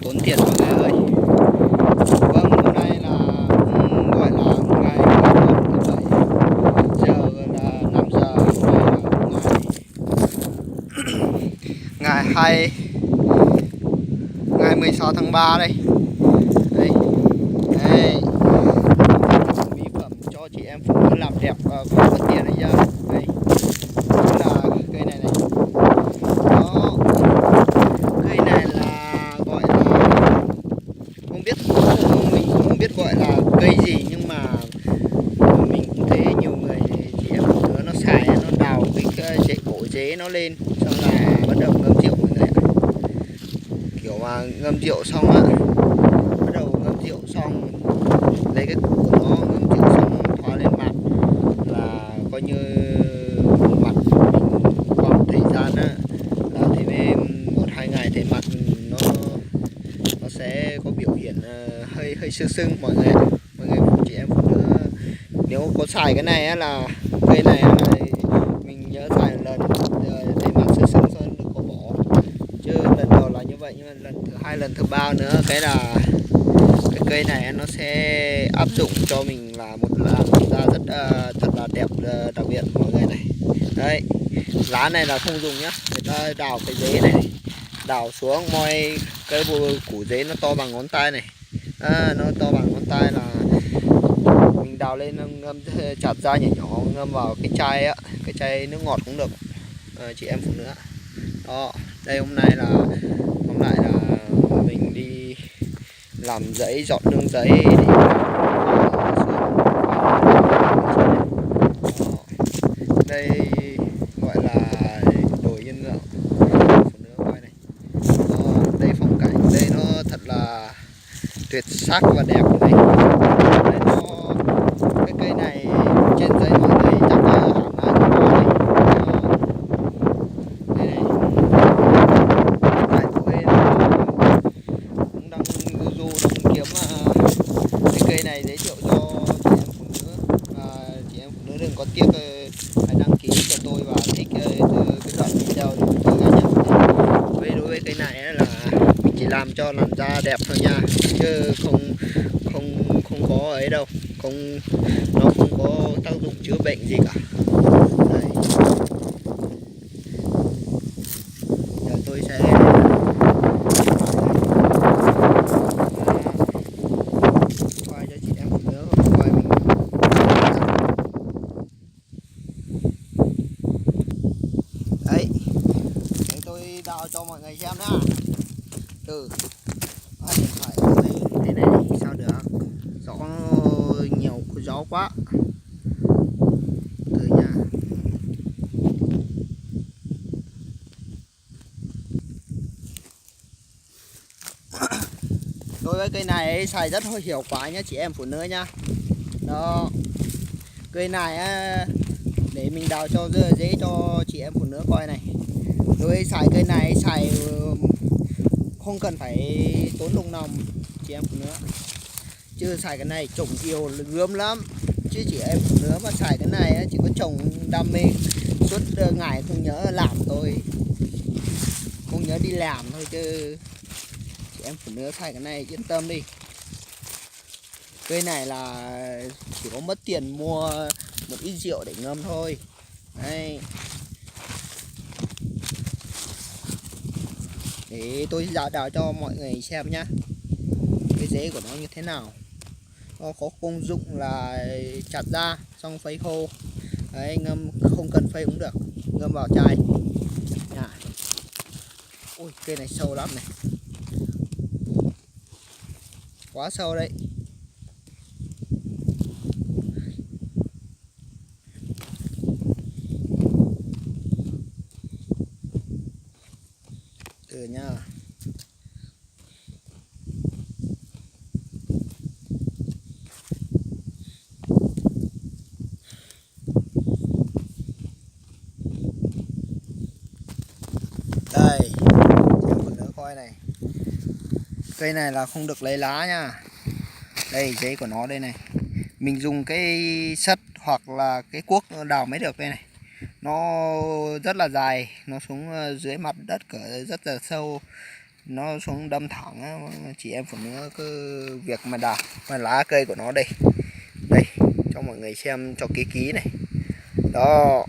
tốn tiền mọi người ơi. Vâng, hôm nay là gọi là ngày thứ bảy, giờ là 5 giờ. Hôm nay là ngày 16 tháng 3 đây. Đây. Đây. Mỹ phẩm cho chị em phụ nữ làm đẹp có tiền đấy chưa? Đây. Đây là cây này này. Đó. Cây này là gọi là không biết, mình không biết gọi là cây gì, nhưng mà mình cũng thấy nhiều người chị em phụ nữ nó xài, nó đào cái cổ dế nó lên, xong là bắt đầu ngâm rượu mọi người ạ. Kiểu mà ngâm rượu xong á, bắt đầu ngâm rượu xong lấy cái củ của nó ngâm rượu xong thoa lên mặt là coi như mặt mình qua một thời gian á, là thì về 1-2 ngày thì mặt nó sẽ có biểu hiện hơi sưng sưng mọi người ạ. Mọi người chị em phụ nữ nếu có xài cái này á, là cây này á, là mình nhớ xài một lần thấy mặt sưng sưng rồi đừng có bỏ, chứ lần đầu là như vậy, nhưng mà lần thứ hai, lần thứ ba nữa cái là cái cây này nó sẽ áp dụng cho mình là một làn da rất thật là đẹp, đặc biệt mọi người này. Đấy, lá này là không dùng nhá, người ta đào cái rễ này, đào xuống moi cái củ rễ nó to bằng ngón tay này, nó to bằng ngón tay là mình đào lên ngâm chặt ra nhỏ nhỏ, ngâm vào cái chai á, cái chai nước ngọt cũng được, chị em phụ nữ. Đó, đây hôm nay là mình đi làm giấy, dọn nương giấy để đây gọi là đồi yên ngựa phụ nữ coi này. Đây phong cảnh đây nó thật là tuyệt sắc và đẹp này. Đây cái cây này trên giấy mọi người chắc là hẳn là không có này. Đây này, tại tôi cũng đang du đang kiếm cái cây này giới thiệu cho chị em phụ nữ, chị em phụ nữ đừng có tiếc, hãy đăng ký cho tôi và thích cái đoạn video thì tôi nhé. Đối với cây này là mình chỉ làm cho làn da đẹp thôi nha, chứ không có ấy đâu, nó không có tác dụng chữa bệnh gì cả. Đây. Giờ tôi sẽ quay cho chị em phụ nữ quay mình. Đấy, để tôi đào cho mọi người xem nhá. Điện thoại của tôi thế này thì sao được, gió nhiều, gió quá. Từ nha. Đối với cây này ấy, xài rất hiệu quả nhé chị em phụ nữ nhá. Đó, cây này để mình đào cho dễ cho chị em phụ nữ coi này. Đối với xài cây này xài không cần phải tốn đồng nào chị em phụ nữ, chứ xài cái này trồng nhiều gớm lắm, chứ chị em phụ nữ mà xài cái này chỉ có trồng đam mê suốt ngày, không nhớ làm thôi, không nhớ đi làm thôi, chứ chị em phụ nữ xài cái này yên tâm đi. Cây này là chỉ có mất tiền mua một ít rượu để ngâm thôi. Đây, để tôi đào cho mọi người xem nhá, cái rễ của nó như thế nào. Nó có công dụng là chặt ra xong phơi khô. Đấy, ngâm không cần phơi cũng được, ngâm vào chai nha. Ui, cây này sâu lắm này, quá sâu đấy. Từ nha. Đây, cho một nữa coi này. Cây này là không được lấy lá nha. Đây rễ của nó đây này. Mình dùng cái sắt hoặc là cái cuốc đào mới được đây này. Nó rất là dài, nó xuống dưới mặt đất cỡ rất là sâu. nó xuống đâm thẳng á, chị em phụ nữ cứ việc mà đào mà lá cây của nó đây đây cho mọi người xem cho ký này. Đó,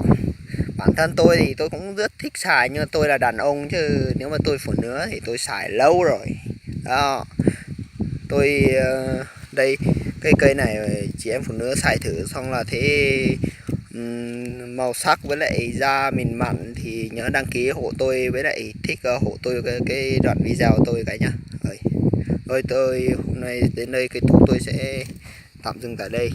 bản thân tôi thì tôi cũng rất thích xài, nhưng tôi là đàn ông chứ nếu mà tôi phụ nữ thì tôi xài lâu rồi. Đó, tôi đây cái cây này chị em phụ nữ xài thử xong là thấy màu sắc với lại da mịn mặn thì nhớ đăng ký hộ tôi, với lại thích hộ tôi cái đoạn video của tôi cái nhá. Rồi tôi hôm nay đến đây kết thúc, tôi sẽ tạm dừng tại đây.